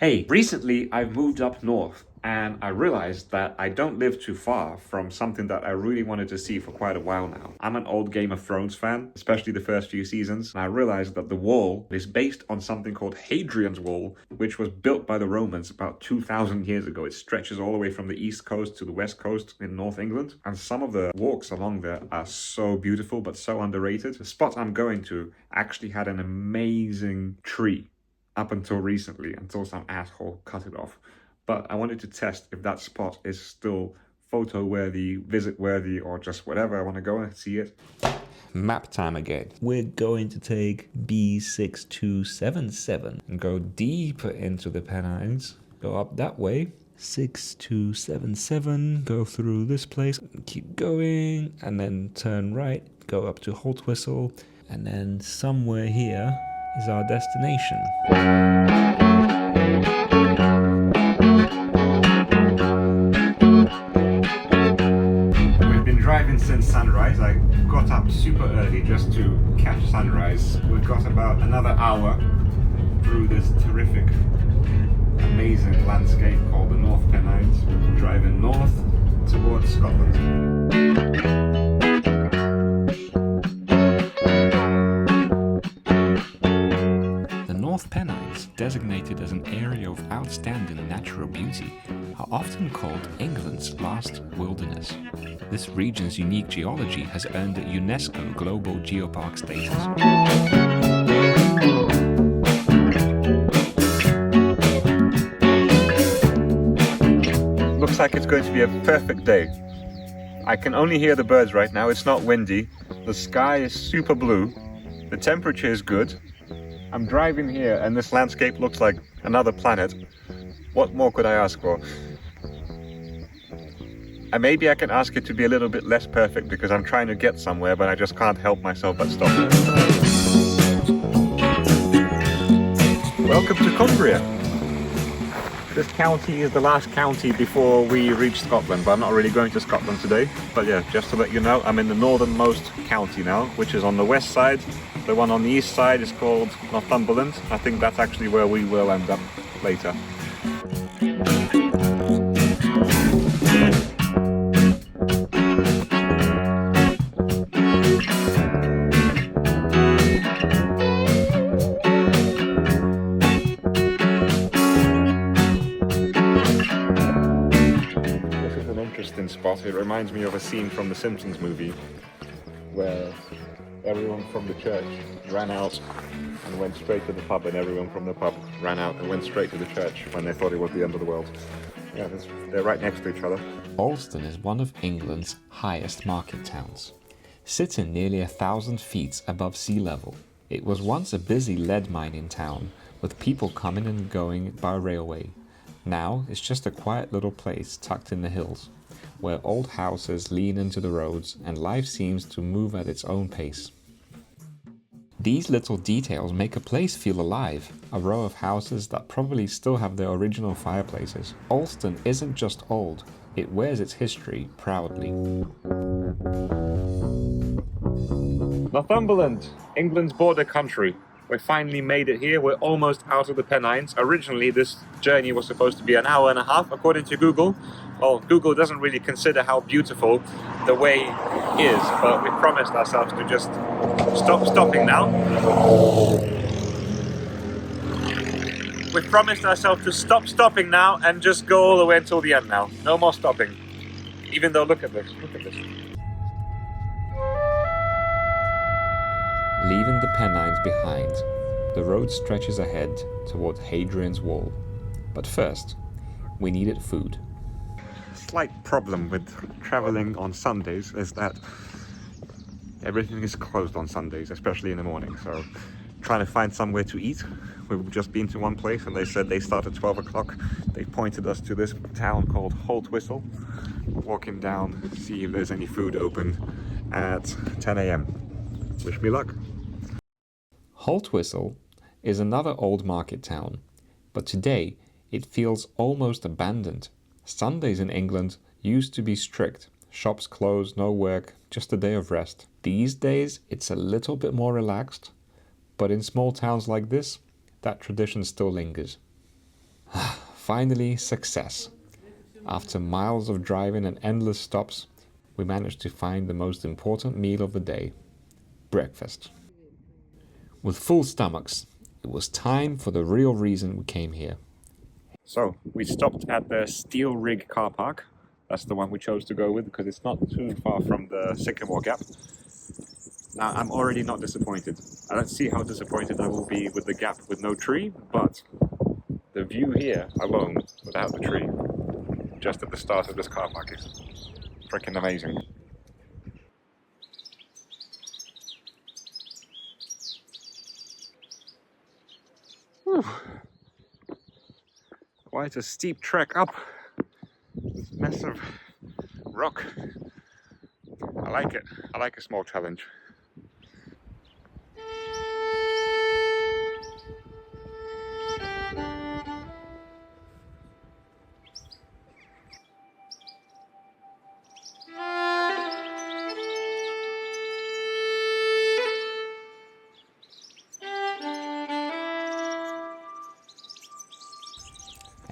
Hey, recently I've moved up north and I realized that I don't live too far from something that I really wanted to see for quite a while now. I'm an old Game of Thrones fan, especially the first few seasons, and I realized that the wall is based on something called Hadrian's Wall, which was built by the Romans about 2,000 years ago. It stretches all the way from the east coast to the west coast in North England, and some of the walks along there are so beautiful but so underrated. The spot I'm going to actually had an amazing tree up until recently, until some asshole cut it off. But I wanted to test if that spot is still photo worthy, visit worthy, or just whatever. I want to go and see it. Map time again. We're going to take B6277 and go deeper into the Pennines. Go up that way. 6277, go through this place, keep going, and then turn right, go up to Holtwhistle, and then somewhere here is our destination. We've been driving since sunrise. I got up super early just to catch sunrise. We've got about another hour through this terrific, amazing landscape called the North Pennines, driving north towards Scotland. North Pennines, designated as an area of outstanding natural beauty, are often called England's last wilderness. This region's unique geology has earned it UNESCO Global Geopark status. Looks like it's going to be a perfect day. I can only hear the birds right now. It's not windy. The sky is super blue. The temperature is good. I'm driving here and this landscape looks like another planet. What more could I ask for? And maybe I can ask it to be a little bit less perfect because I'm trying to get somewhere, but I just can't help myself but stop. Welcome to Cumbria. This county is the last county before we reach Scotland, but I'm not really going to Scotland today. But yeah, just to let you know, I'm in the northernmost county now, which is on the west side. The one on the east side is called Northumberland. I think that's actually where we will end up later. This is an interesting spot. It reminds me of a scene from the Simpsons movie where everyone from the church ran out and went straight to the pub, and everyone from the pub ran out and went straight to the church when they thought it was the end of the world. Yeah, they're right next to each other. Alston is one of England's highest market towns, sitting nearly 1,000 feet above sea level. It was once a busy lead mining town, with people coming and going by railway. Now it's just a quiet little place tucked in the hills, where old houses lean into the roads and life seems to move at its own pace. These little details make a place feel alive, a row of houses that probably still have their original fireplaces. Alston isn't just old, it wears its history proudly. Northumberland, England's border country. We finally made it here. We're almost out of the Pennines. Originally, this journey was supposed to be an hour and a half, according to Google. Well, Google doesn't really consider how beautiful the way is, but we promised ourselves to just stop stopping now. We've promised ourselves to stop stopping now and just go all the way until the end now. No more stopping. Even though, look at this, look at this. Leaving the Pennines behind, the road stretches ahead toward Hadrian's Wall. But first, we needed food. Slight problem with traveling on Sundays is that everything is closed on Sundays, especially in the morning. So trying to find somewhere to eat. We've just been to one place and they said they start at 12 o'clock. They pointed us to this town called Holtwhistle. Walking down, see if there's any food open at 10 a.m. Wish me luck. Holtwhistle is another old market town, but today it feels almost abandoned. Sundays in England used to be strict. Shops closed, no work, just a day of rest. These days it's a little bit more relaxed, but in small towns like this, that tradition still lingers. Finally, success. After miles of driving and endless stops, we managed to find the most important meal of the day, breakfast. With full stomachs, it was time for the real reason we came here. So, we stopped at the Steel Rig car park. That's the one we chose to go with because it's not too far from the Sycamore Gap. Now, I'm already not disappointed. I don't see how disappointed I will be with the gap with no tree, but the view here alone, without the tree, just at the start of this car park, is freaking amazing. Whew. Quite a steep trek up this massive rock. I like it. I like a small challenge.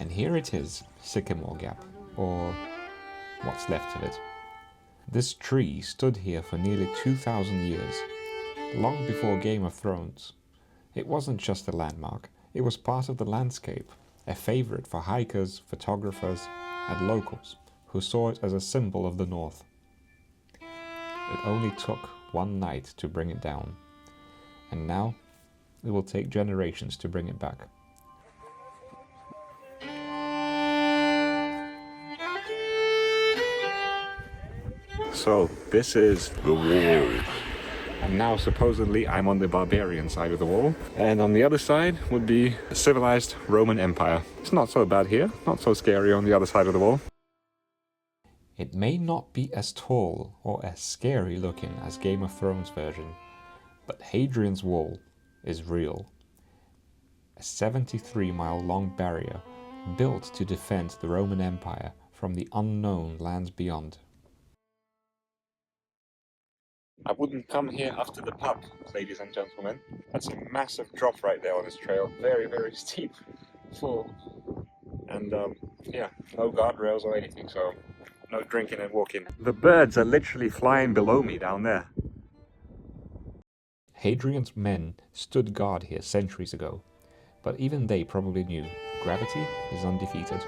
And here it is, Sycamore Gap, or what's left of it. This tree stood here for nearly 2,000 years, long before Game of Thrones. It wasn't just a landmark, it was part of the landscape, a favorite for hikers, photographers, and locals who saw it as a symbol of the North. It only took one night to bring it down, and now it will take generations to bring it back. So, this is the wall. And now, supposedly, I'm on the barbarian side of the wall. And on the other side would be the civilized Roman Empire. It's not so bad here, not so scary on the other side of the wall. It may not be as tall or as scary looking as Game of Thrones version, but Hadrian's Wall is real. A 73-mile long barrier built to defend the Roman Empire from the unknown lands beyond. I wouldn't come here after the pub, ladies and gentlemen. That's a massive drop right there on this trail. Very, very steep fall. And yeah, no guardrails or anything, so no drinking and walking. The birds are literally flying below me down there. Hadrian's men stood guard here centuries ago, but even they probably knew gravity is undefeated.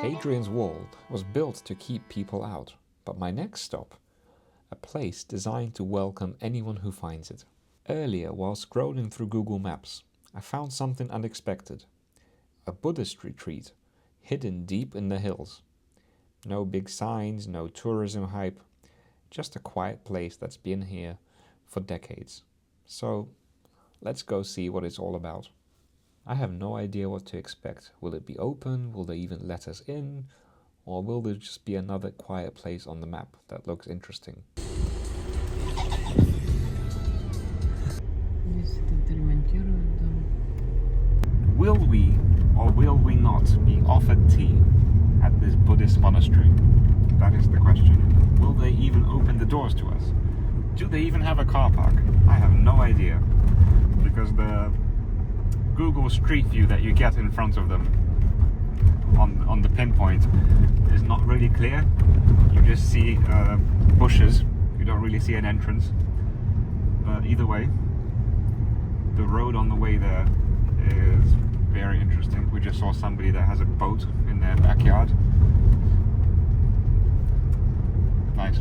Hadrian's Wall was built to keep people out, but my next stop, a place designed to welcome anyone who finds it. Earlier, while scrolling through Google Maps, I found something unexpected. A Buddhist retreat, hidden deep in the hills. No big signs, no tourism hype, just a quiet place that's been here for decades. So, let's go see what it's all about. I have no idea what to expect. Will it be open? Will they even let us in? Or will there just be another quiet place on the map that looks interesting? Will we or will we not be offered tea at this Buddhist monastery? That is the question. Will they even open the doors to us? Do they even have a car park? I have no idea, because the Google Street View that you get in front of them on the pinpoint is not really clear. You just see bushes. You don't really see an entrance. But either way, the road on the way there is very interesting. We just saw somebody that has a boat in their backyard. Nice.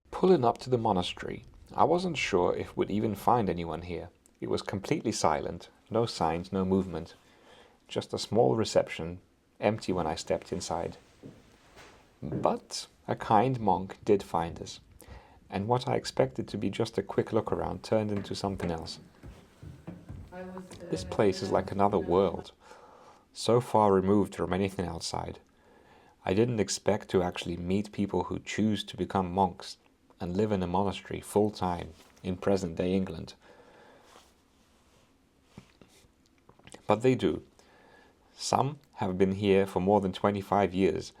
Pulling up to the monastery, I wasn't sure if we'd even find anyone here. It was completely silent, no signs, no movement. Just a small reception, empty when I stepped inside. But a kind monk did find us, and what I expected to be just a quick look around turned into something else. This place is like another world, so far removed from anything outside. I didn't expect to actually meet people who choose to become monks, and live in a monastery full time in present-day England. But they do. Some have been here for more than 25 years,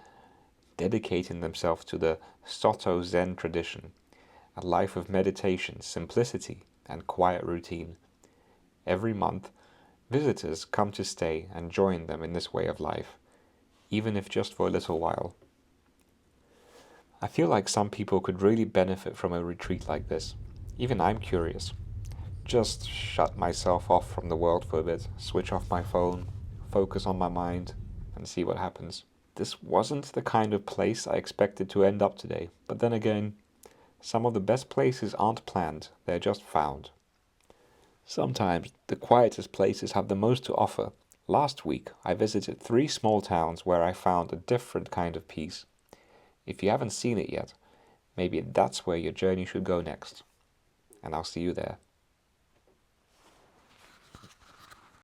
dedicating themselves to the Soto Zen tradition, a life of meditation, simplicity, and quiet routine. Every month, visitors come to stay and join them in this way of life, even if just for a little while. I feel like some people could really benefit from a retreat like this. Even I'm curious. Just shut myself off from the world for a bit, switch off my phone, focus on my mind, and see what happens. This wasn't the kind of place I expected to end up today, but then again, some of the best places aren't planned, they're just found. Sometimes the quietest places have the most to offer. Last week I visited 3 small towns where I found a different kind of peace. If you haven't seen it yet, maybe that's where your journey should go next. And I'll see you there.